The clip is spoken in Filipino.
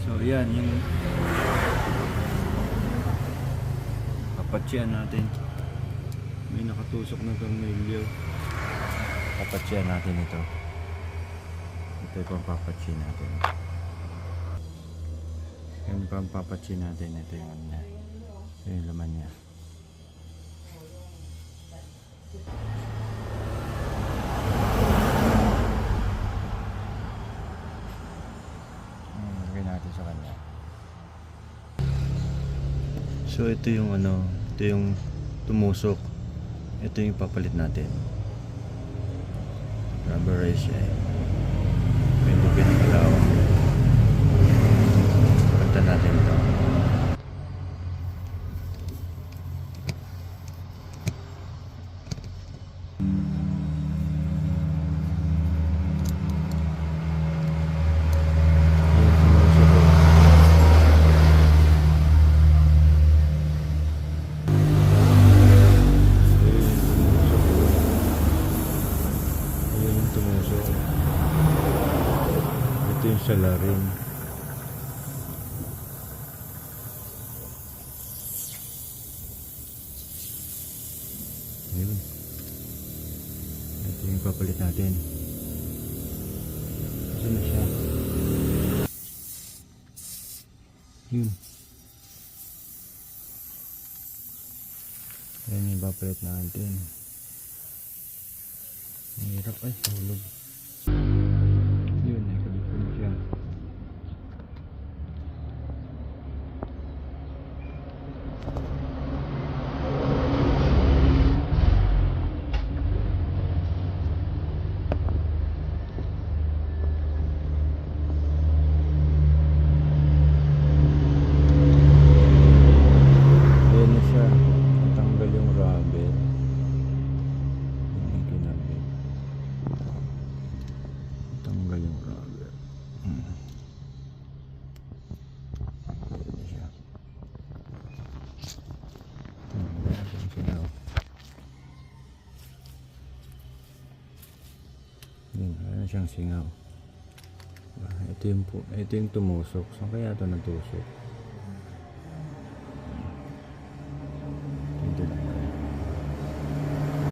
So yan yung kapatsyan natin. May nakatusok na tornilyo. Kapatsyan natin ito. Ito yung pampapatsyan natin. Yung pampapatsyan natin, ito yung ano niya. Ito yung laman niya. Lagyan natin sa kanya. So ito yung ano, ito yung tumusok. Ito yung papalit natin. Rubberized siya eh. May bugyan ng ilaw. Palitan natin ito. Ito yung salarin. Ayun. Ito yung papalit natin. Kasi na siya. Yun. Ayan yung papalit natin. Mahirap ay, hulog. Yun, nakalipin siya. Ayan na siya. Natanggal yung rubber. Yung kinabit. Natanggal yung rubber. Ayan na siya. Ayan siyang singaw. Ayan siyang singaw. Ito yung tumusok. Saan kaya ito natusok?